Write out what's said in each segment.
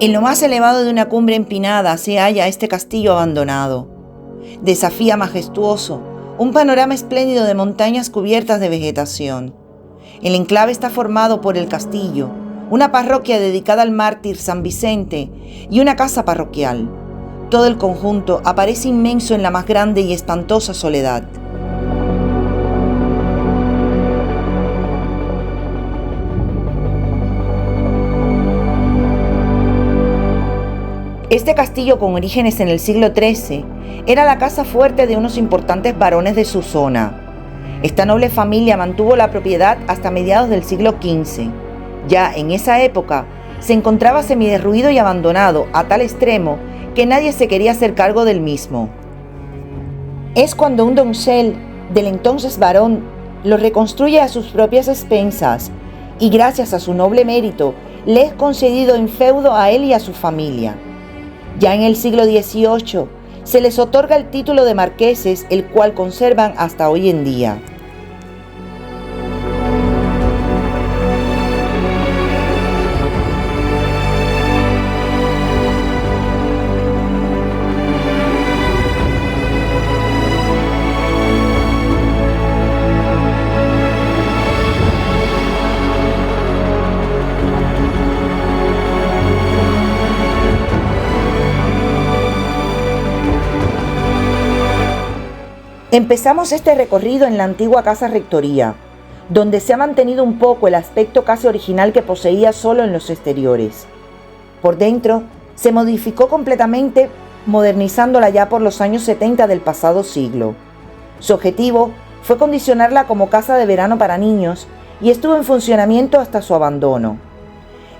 En lo más elevado de una cumbre empinada se halla este castillo abandonado. Desafía majestuoso un panorama espléndido de montañas cubiertas de vegetación. El enclave está formado por el castillo, una parroquia dedicada al mártir San Vicente y una casa parroquial. Todo el conjunto aparece inmenso en la más grande y espantosa soledad. Este castillo, con orígenes en el siglo XIII, era la casa fuerte de unos importantes varones de su zona. Esta noble familia mantuvo la propiedad hasta mediados del siglo XV. Ya en esa época se encontraba semiderruido y abandonado a tal extremo que nadie se quería hacer cargo del mismo. Es cuando un doncel del entonces varón lo reconstruye a sus propias expensas y gracias a su noble mérito le es concedido en feudo a él y a su familia. Ya en el siglo XVIII se les otorga el título de marqueses, el cual conservan hasta hoy en día. Empezamos este recorrido en la antigua Casa Rectoría, donde se ha mantenido un poco el aspecto casi original que poseía solo en los exteriores. Por dentro, se modificó completamente, modernizándola ya por los años 70 del pasado siglo. Su objetivo fue condicionarla como casa de verano para niños y estuvo en funcionamiento hasta su abandono.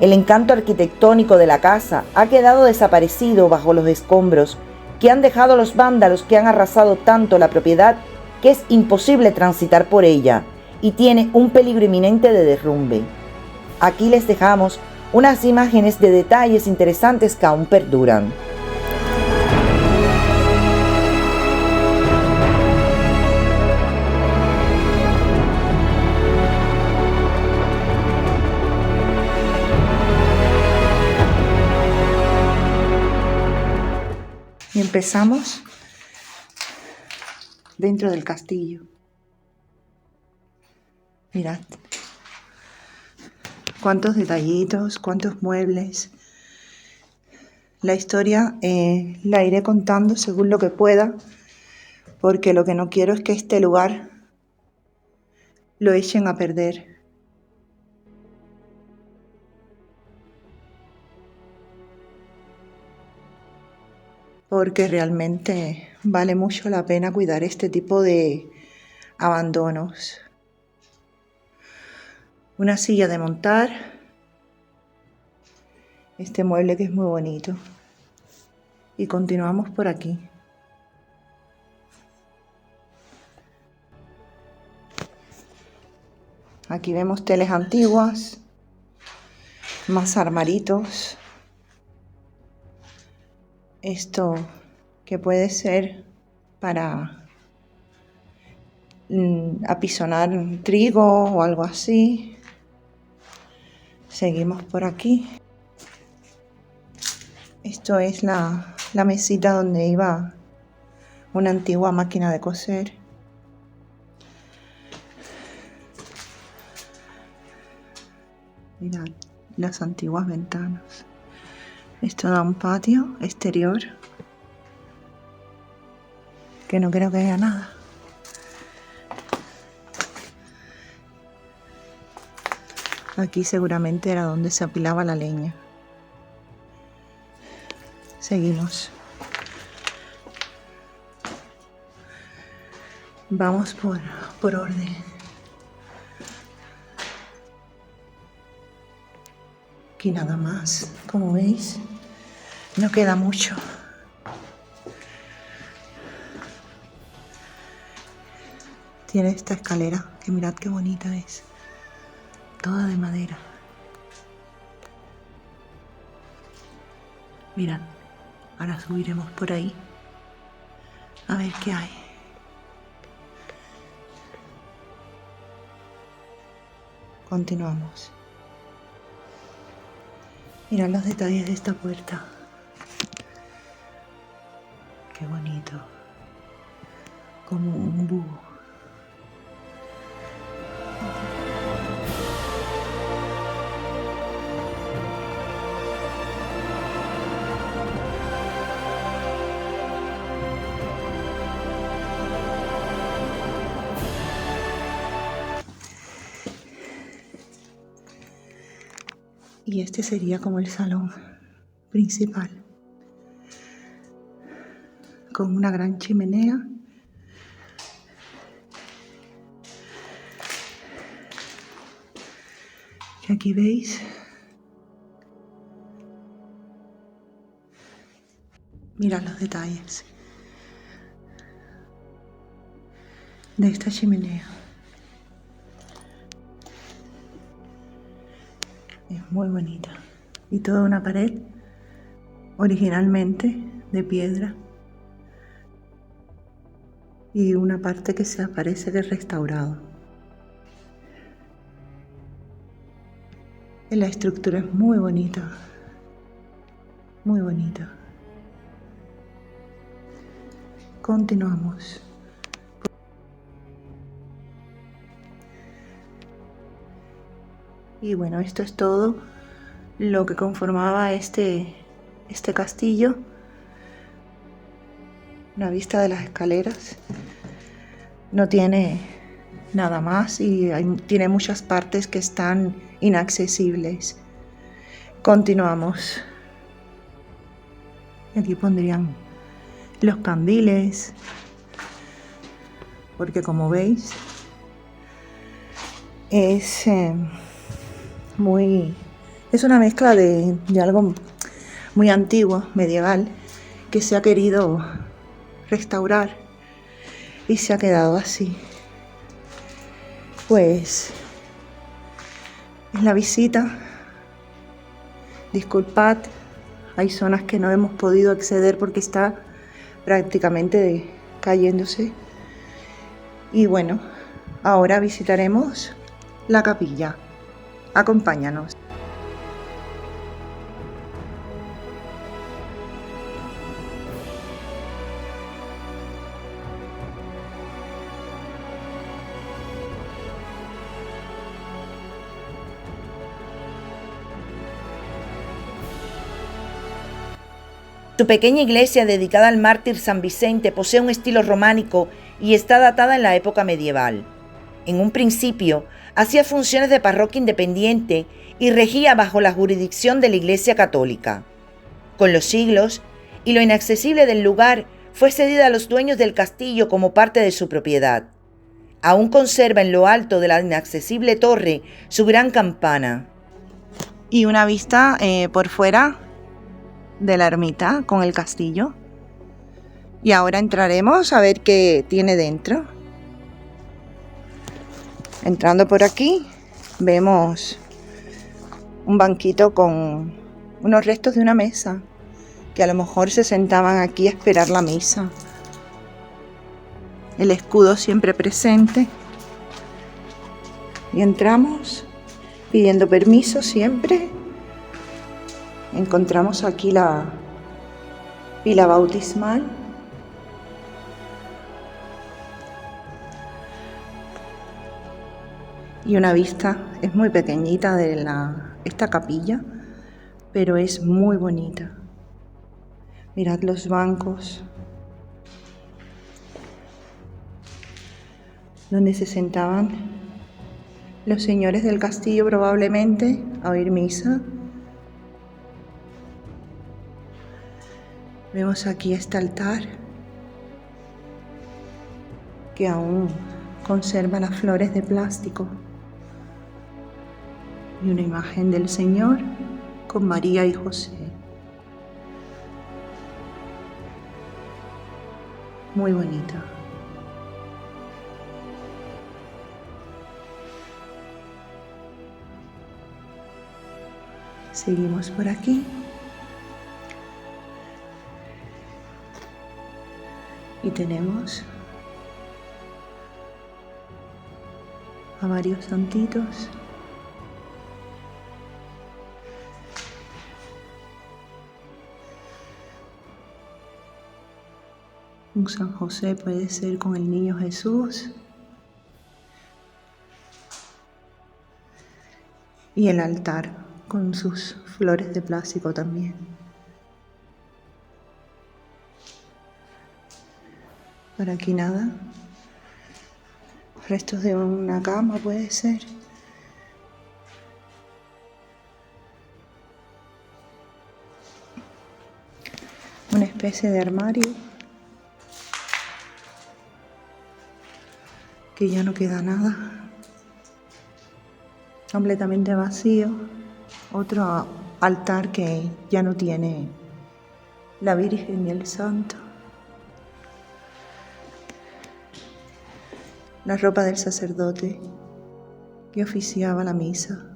El encanto arquitectónico de la casa ha quedado desaparecido bajo los escombros que han dejado los vándalos que han arrasado tanto la propiedad que es imposible transitar por ella y tiene un peligro inminente de derrumbe. Aquí les dejamos unas imágenes de detalles interesantes que aún perduran. Y empezamos dentro del castillo. Mirad cuántos detallitos, cuántos muebles. La historia la iré contando según lo que pueda, porque lo que no quiero es que este lugar lo echen a perder. Porque realmente vale mucho la pena cuidar este tipo de abandonos. Una silla de montar, este mueble que es muy bonito. Y continuamos por aquí. Aquí vemos teles antiguas, más armaritos. Esto que puede ser para apisonar trigo o algo así. Seguimos por aquí. Esto es la mesita donde iba una antigua máquina de coser. Mirad las antiguas ventanas. Esto da un patio exterior que no creo que haya nada. Aquí seguramente era donde se apilaba la leña. Seguimos. Vamos por orden. Aquí nada más, como veis, no queda mucho. Tiene esta escalera, que mirad qué bonita es. Toda de madera. Mirad, ahora subiremos por ahí a ver qué hay. Continuamos. Mirad los detalles de esta puerta. Qué bonito. Como un búho. Y este sería como el salón principal, con una gran chimenea. Y aquí veis mirad los detalles de esta chimenea. Es muy bonita. Y toda una pared originalmente de piedra. Y una parte que se parece que es restaurado. La estructura es muy bonita. Muy bonita. Continuamos. Y bueno, esto es todo lo que conformaba este castillo. Una vista de las escaleras. No tiene nada más y tiene muchas partes que están inaccesibles. Continuamos. Y aquí pondrían los candiles, porque como veis es una mezcla de algo muy antiguo, medieval, que se ha querido restaurar y se ha quedado así. Pues es la visita. Disculpad, hay zonas que no hemos podido acceder porque está prácticamente cayéndose. Y bueno, ahora visitaremos la capilla. Acompáñanos. Su pequeña iglesia dedicada al mártir San Vicente posee un estilo románico y está datada en la época medieval. En un principio, hacía funciones de parroquia independiente y regía bajo la jurisdicción de la Iglesia Católica. Con los siglos y lo inaccesible del lugar, fue cedida a los dueños del castillo como parte de su propiedad. Aún conserva en lo alto de la inaccesible torre su gran campana. Y una vista por fuera de la ermita con el castillo. Y ahora entraremos a ver qué tiene dentro. Entrando por aquí vemos un banquito con unos restos de una mesa, que a lo mejor se sentaban aquí a esperar la misa. El escudo siempre presente. Y entramos pidiendo permiso siempre. Encontramos aquí la pila bautismal. Y una vista, es muy pequeñita de esta capilla, pero es muy bonita. Mirad los bancos donde se sentaban los señores del castillo probablemente a oír misa. Vemos aquí este altar que aún conserva las flores de plástico y una imagen del Señor con María y José. Muy bonita. Seguimos por aquí. Y tenemos a varios santitos. con San José, puede ser con el Niño Jesús. Y el altar con sus flores de plástico también. Por aquí nada. Restos de una cama puede ser. Una especie de armario que ya no queda nada. Completamente vacío. Otro altar que ya no tiene la Virgen y el Santo. La ropa del sacerdote que oficiaba la misa.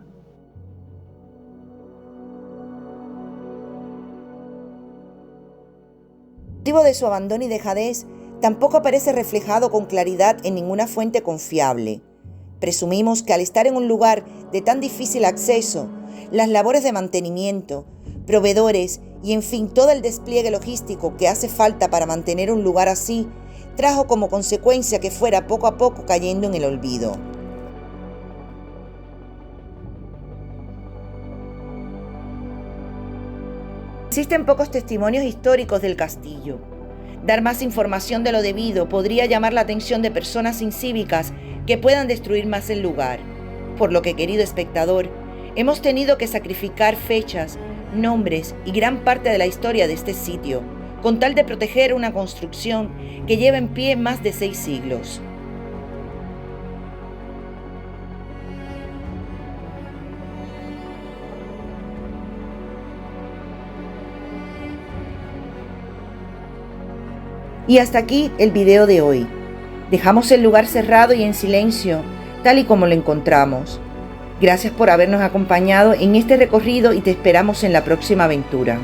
El motivo de su abandono y dejadez tampoco aparece reflejado con claridad en ninguna fuente confiable. Presumimos que al estar en un lugar de tan difícil acceso, las labores de mantenimiento, proveedores y en fin todo el despliegue logístico que hace falta para mantener un lugar así, trajo como consecuencia que fuera poco a poco cayendo en el olvido. Existen pocos testimonios históricos del castillo. Dar más información de lo debido podría llamar la atención de personas incívicas que puedan destruir más el lugar. Por lo que, querido espectador, hemos tenido que sacrificar fechas, nombres y gran parte de la historia de este sitio, con tal de proteger una construcción que lleva en pie más de 6 siglos. Y hasta aquí el video de hoy. Dejamos el lugar cerrado y en silencio, tal y como lo encontramos. Gracias por habernos acompañado en este recorrido y te esperamos en la próxima aventura.